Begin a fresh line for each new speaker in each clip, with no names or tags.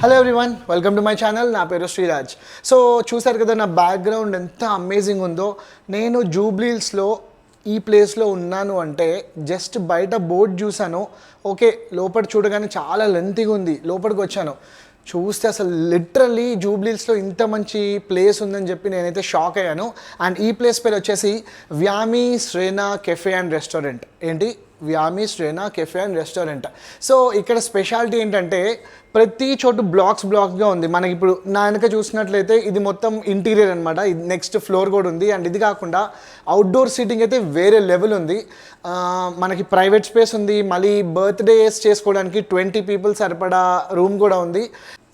Hello everyone, welcome to my channel. నా పేరు Sreeraj. So చూసారు కదా నా బ్యాక్గ్రౌండ్ ఎంత అమేజింగ్ ఉందో. నేను జూబ్లీహిల్స్లో ఈ ప్లేస్లో ఉన్నాను అంటే జస్ట్ బయట బోర్డ్ చూశాను. ఓకే, లోపల చూడగానే చాలా లెంతీగా ఉంది. లోపలికి వచ్చాను, చూస్తే అసలు లిటరల్లీ జూబ్లీహిల్స్లో ఇంత మంచి ప్లేస్ ఉందని చెప్పి నేనైతే షాక్ అయ్యాను. అండ్ ఈ ప్లేస్ పేరు వచ్చేసి వ్యామీ శ్రేనా కెఫే అండ్ రెస్టారెంట్. ఏంటి, whammy శ్రేనా cafe and restaurant. So ఇక్కడ స్పెషాలిటీ ఏంటంటే ప్రతి చోటు బ్లాక్స్గా ఉంది. మనకి ఇప్పుడు నా వెనక చూసినట్లయితే ఇది మొత్తం ఇంటీరియర్ అనమాట. ఇది నెక్స్ట్ ఫ్లోర్ కూడా ఉంది. అండ్ ఇది కాకుండా అవుట్డోర్ సీటింగ్ అయితే వేరే లెవెల్ ఉంది. మనకి ప్రైవేట్ స్పేస్ ఉంది. మళ్ళీ బర్త్డేస్ చేసుకోవడానికి 20 పీపుల్ సరిపడా రూమ్ కూడా ఉంది.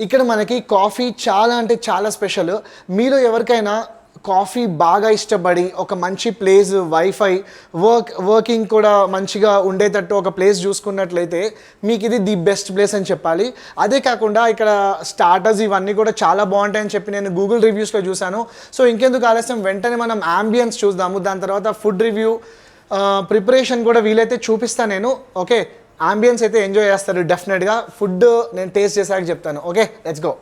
ఇక్కడ మనకి కాఫీ చాలా అంటే చాలా స్పెషల్. మీలో ఎవరికైనా కాఫీ బాగా ఇష్టపడి ఒక మంచి ప్లేస్, వైఫై, వర్కింగ్ కూడా మంచిగా ఉండేటట్టు ఒక ప్లేస్ చూసుకున్నట్లయితే మీకు ఇది ది బెస్ట్ ప్లేస్ అని చెప్పాలి. అదే కాకుండా ఇక్కడ స్టార్టర్స్ ఇవన్నీ కూడా చాలా బాగుంటాయని చెప్పి నేను గూగుల్ రివ్యూస్లో చూశాను. సో ఇంకెందుకు ఆలస్యం, వెంటనే మనం ఆంబియన్స్ చూద్దాము. దాని తర్వాత ఫుడ్ రివ్యూ, ప్రిపరేషన్ కూడా వీలైతే చూపిస్తాను నేను. ఓకే, ఆంబియన్స్ అయితే ఎంజాయ్ చేస్తారు డెఫినెట్గా. ఫుడ్ నేను టేస్ట్ చేశాక చెప్తాను. Okay, let's go.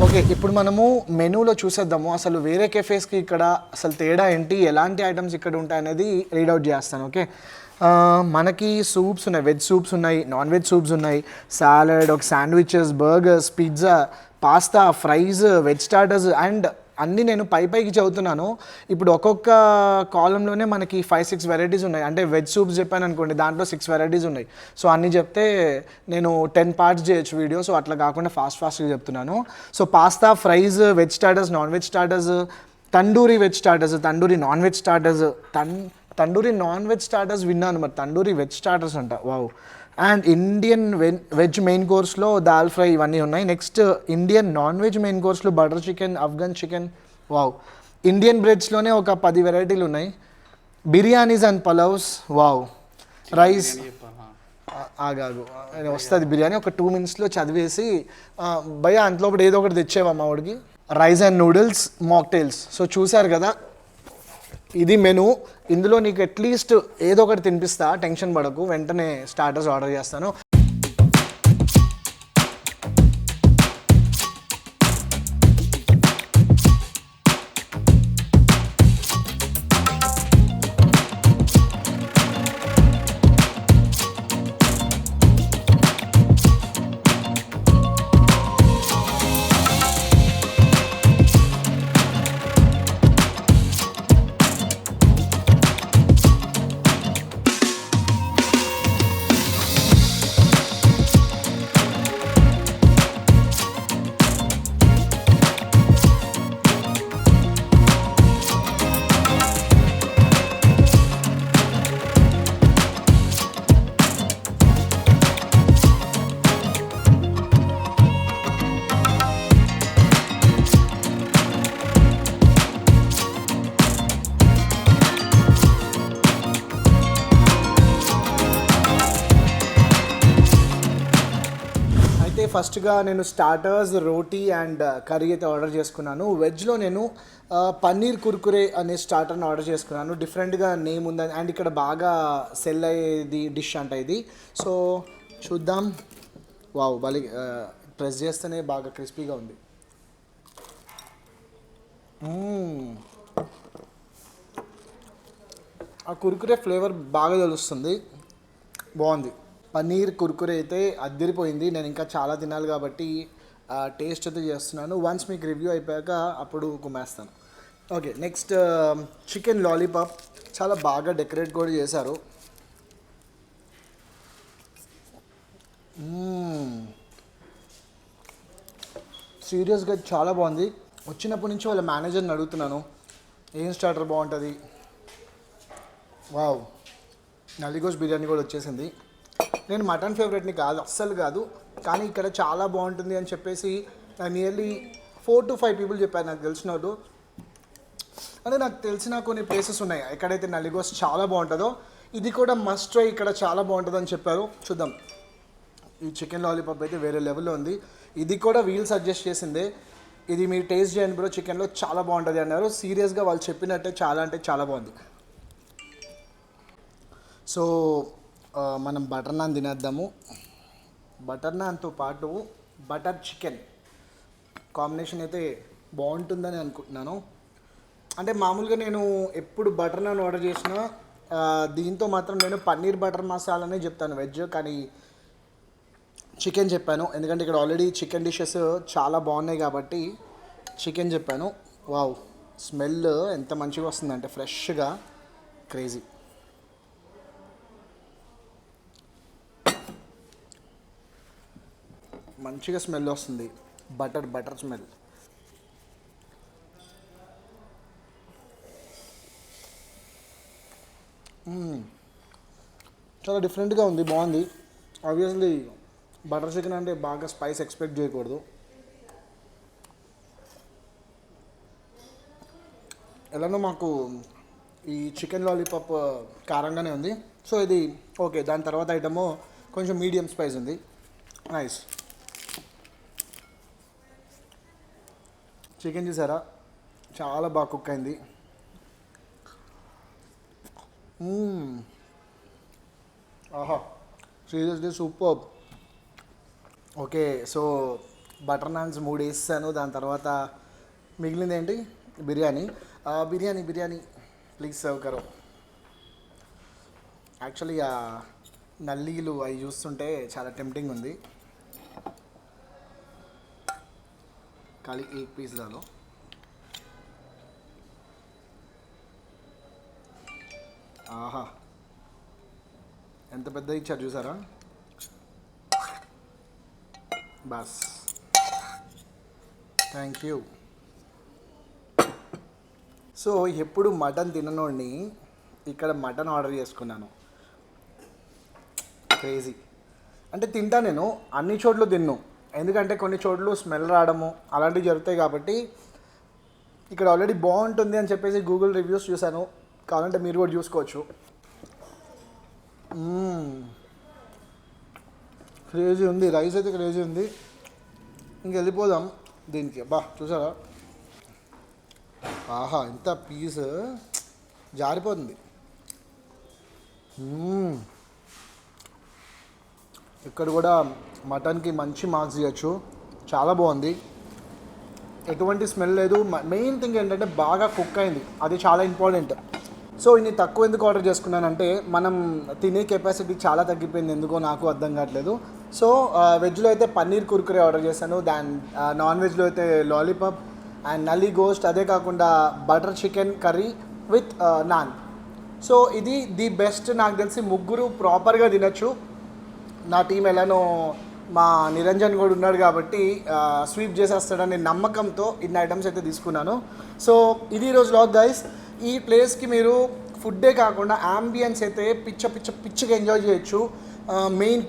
ఓకే, ఇప్పుడు మనము మెనూలో చూసేద్దాము అసలు వేరే కెఫేస్కి ఇక్కడ అసలు తేడా ఏంటి, ఎలాంటి ఐటమ్స్ ఇక్కడ ఉంటాయనేది రీడౌట్ చేస్తాను. ఓకే, మనకి సూప్స్ ఉన్నాయి, వెజ్ సూప్స్ ఉన్నాయి, నాన్ వెజ్ సూప్స్ ఉన్నాయి, సాలడ్, ఒక sandwiches, burgers, pizza, pasta, fries, veg starters and అన్నీ నేను పైకి చదువుతున్నాను. ఇప్పుడు ఒక్కొక్క కాలంలోనే మనకి 5-6 వెరైటీస్ ఉన్నాయి. అంటే వెజ్ సూప్స్ చెప్పాను అనుకోండి, దాంట్లో 6 వెరైటీస్ ఉన్నాయి. సో అన్నీ చెప్తే నేను 10 పార్ట్స్ చేయొచ్చు వీడియో. సో అట్లా కాకుండా ఫాస్ట్గా చెప్తున్నాను. So pasta, fries, veg starters, non veg starters, tandoori veg starters, tandoori non veg starters, tandoori non veg starters విన్నాను, మరి తండూరి వెజ్ స్టార్టర్స్ అంట. Wow. And Indian veg main కోర్స్లో దాల్ ఫ్రై ఇవన్నీ ఉన్నాయి. Next Indian non veg main కోర్స్లో butter chicken, Afghan chicken. Wow. Indian బ్రెడ్స్లోనే ఒక 10 వెరైటీలు ఉన్నాయి. Biryanis and pulaos. Wow. Rice ఆగాగు వస్తుంది బిర్యానీ. ఒక 2 minutesలో చదివేసి భయ అంతలో ఒకటి ఏదో ఒకటి తెచ్చేవా మా వాడికి. Rice and noodles, mocktails. So చూసారు కదా, ఇది మెనూ. ఇందులో నీకు అట్లీస్ట్ ఏదో ఒకటి తినిపిస్తా, టెన్షన్ పడకు. వెంటనే స్టార్టర్స్ ఆర్డర్ చేస్తాను. ఫస్ట్గా నేను స్టార్టర్స్, రోటీ అండ్ కర్రీ అయితే ఆర్డర్ చేసుకున్నాను. వెజ్లో నేను పన్నీర్ కుర్కురే అనే స్టార్టర్ని ఆర్డర్ చేసుకున్నాను. డిఫరెంట్గా నేమ్ ఉందని అండ్ ఇక్కడ బాగా సెల్ అయ్యేది డిష్ అంట ఇది. సో చూద్దాం. వావ్, బాగా ప్రెస్ చేస్తేనే బాగా క్రిస్పీగా ఉంది. ఆ కుర్కురే ఫ్లేవర్ బాగా తెలుస్తుంది, బాగుంది. పన్నీర్ కుర్కురే అయితే అద్దరిపోయింది. నేను ఇంకా చాలా తినాలి కాబట్టి టేస్ట్ అయితే చేస్తున్నాను. వన్స్ మీకు రివ్యూ అయిపోయాక అప్పుడు కుమ్మేస్తాను. ఓకే నెక్స్ట్ చికెన్ లాలీపాప్ చాలా బాగా డెకరేట్ కూడా చేశారు. సీరియస్గా చాలా బాగుంది. వచ్చినప్పటి నుంచి వాళ్ళ మేనేజర్ని అడుగుతున్నాను ఏం స్టార్టర్ బాగుంటుంది. వావ్, నల్లి గోష్ బిర్యానీ కూడా వచ్చేసింది. నేను మటన్ ఫేవరెట్ని కాదు, అస్సలు కాదు, కానీ ఇక్కడ చాలా బాగుంటుంది అని చెప్పేసి నియర్లీ 4 to 5 పీపుల్ చెప్పారు నాకు తెలిసిన వాళ్ళు. అంటే నాకు తెలిసిన కొన్ని ప్లేసెస్ ఉన్నాయి ఎక్కడైతే నల్లి గోష్ చాలా బాగుంటుందో, ఇది కూడా మస్ట్ ట్రై, ఇక్కడ చాలా బాగుంటుంది అని చెప్పారు. చూద్దాం. ఈ చికెన్ లాలీపాప్ అయితే వేరే లెవెల్లో ఉంది. ఇది కూడా వీల్ సజెస్ట్ చేసిందే, ఇది మీరు టేస్ట్ చేయండి బ్రో, చికెన్లో చాలా బాగుంటుంది అన్నారు. సీరియస్గా వాళ్ళు చెప్పినట్టే చాలా అంటే చాలా బాగుంది. సో మనం బటర్ నాన్ తినేద్దాము. బటర్ నాన్తో పాటు బటర్ చికెన్ కాంబినేషన్ అయితే బాగుంటుందని అనుకుంటున్నాను. అంటే మామూలుగా నేను ఎప్పుడు బటర్ నాన్ ఆర్డర్ చేసినా దీంతో మాత్రం నేను పన్నీర్ బటర్ మసాలానే చెప్తాను వెజ్, కానీ చికెన్ చెప్పాను ఎందుకంటే ఇక్కడ ఆల్రెడీ చికెన్ డిషెస్ చాలా బాగున్నాయి కాబట్టి చికెన్ చెప్పాను. వావ్, స్మెల్ ఎంత మంచిగా వస్తుందంటే ఫ్రెష్గా, క్రేజీ. మంచిగా స్మెల్ వస్తుంది, బటర్ స్మెల్. చాలా డిఫరెంట్గా ఉంది, బాగుంది. ఆబ్వియస్లీ బటర్ చికెన్ అంటే బాగా స్పైస్ ఎక్స్పెక్ట్ చేయకూడదు. ఎలానో మాకు ఈ చికెన్ లాలీపాప్ కారంగానే ఉంది, సో ఇది ఓకే. దాని తర్వాత ఐటము కొంచెం మీడియం స్పైస్ ఉంది, నైస్. చికెన్ చూసారా, చాలా బాగా కుక్ అయింది. ఆహా, seriously super. Okay, so butter naans 3 వేసాను, దాని తర్వాత మిగిలింది ఏంటి, బిర్యానీ. బిర్యానీ ప్లీజ్ సర్వ్ కరో. యాక్చువల్లీ ఆ నల్లీలు అవి చూస్తుంటే చాలా టెంప్టింగ్ ఉంది. ఖాళీ 1 పీస్ దాలో. ఆహా, ఎంత పెద్ద ఇచ్చారు చూసారా, బస్. Thank you. సో ఎప్పుడు మటన్ తిననోడిని ఇక్కడ మటన్ ఆర్డర్ చేసుకున్నాను. క్రేజీ. అంటే తింటా, నేను అన్ని చోట్ల తిన్ను, ఎందుకంటే కొన్ని చోట్ల స్మెల్ రావడము అలాంటివి జరుగుతాయి కాబట్టి. ఇక్కడ ఆల్రెడీ బాగుంటుంది అని చెప్పేసి గూగుల్ రివ్యూస్ చూశాను, కావాలంటే మీరు కూడా చూసుకోవచ్చు. క్రేజీ ఉంది, రైస్ అయితే క్రేజీ ఉంది. ఇంక వెళ్ళిపోదాం దీనికి. బా చూసారా, ఆహా, ఇంత పీస్ జారిపోతుంది. ఇక్కడ కూడా మటన్కి మంచి మార్క్స్ ఇవ్వచ్చు, చాలా బాగుంది, ఎటువంటి స్మెల్ లేదు. మెయిన్ థింగ్ ఏంటంటే బాగా కుక్ అయింది, అది చాలా ఇంపార్టెంట్. సో ఇన్ని తక్కువ ఎందుకు ఆర్డర్ చేసుకున్నానంటే మనం తినే కెపాసిటీ చాలా తగ్గిపోయింది, ఎందుకో నాకు అర్థం కావట్లేదు. సో వెజ్లో అయితే పన్నీర్ కుర్కురే ఆర్డర్ చేశాను, నాన్ వెజ్లో అయితే లాలీపాప్ అండ్ నల్లి గోస్ట్, అదే కాకుండా butter chicken curry with non. So ఇది ది బెస్ట్, నాకు తెలిసి ముగ్గురు ప్రాపర్గా తినచ్చు. నా టీం ఎలానో మా నిరంజన్ కూడా ఉన్నాడు కాబట్టి స్వీప్ చేసేస్తాడని నమ్మకంతో ఇన్ని ఐటమ్స్ అయితే తీసుకున్నాను. సో ఇది ఈరోజు వ్లాగ్ గైస్. ఈ ప్లేస్కి మీరు ఫుడ్డే కాకుండా ఆంబియన్స్ అయితే పిచ్చగా ఎంజాయ్ చేయొచ్చు. మెయిన్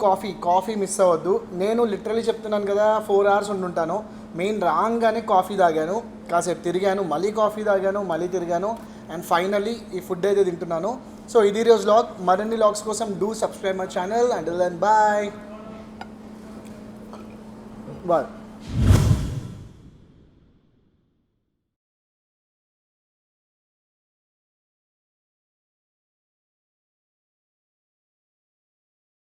కాఫీ మిస్ అవ్వద్దు. నేను లిటరలీ చెప్తున్నాను కదా, 4 hours ఉండుంటాను. మెయిన్ రాగానే కాఫీ తాగాను, కాసేపు తిరిగాను, మళ్ళీ కాఫీ తాగాను, మళ్ళీ తిరిగాను, అండ్ ఫైనల్లీ ఈ ఫుడ్ అయితే తింటున్నాను. సో ఇది ఈరోజు వ్లాగ్. మరిన్ని వ్లాగ్స్ కోసం do subscribe my channel. Until then bye.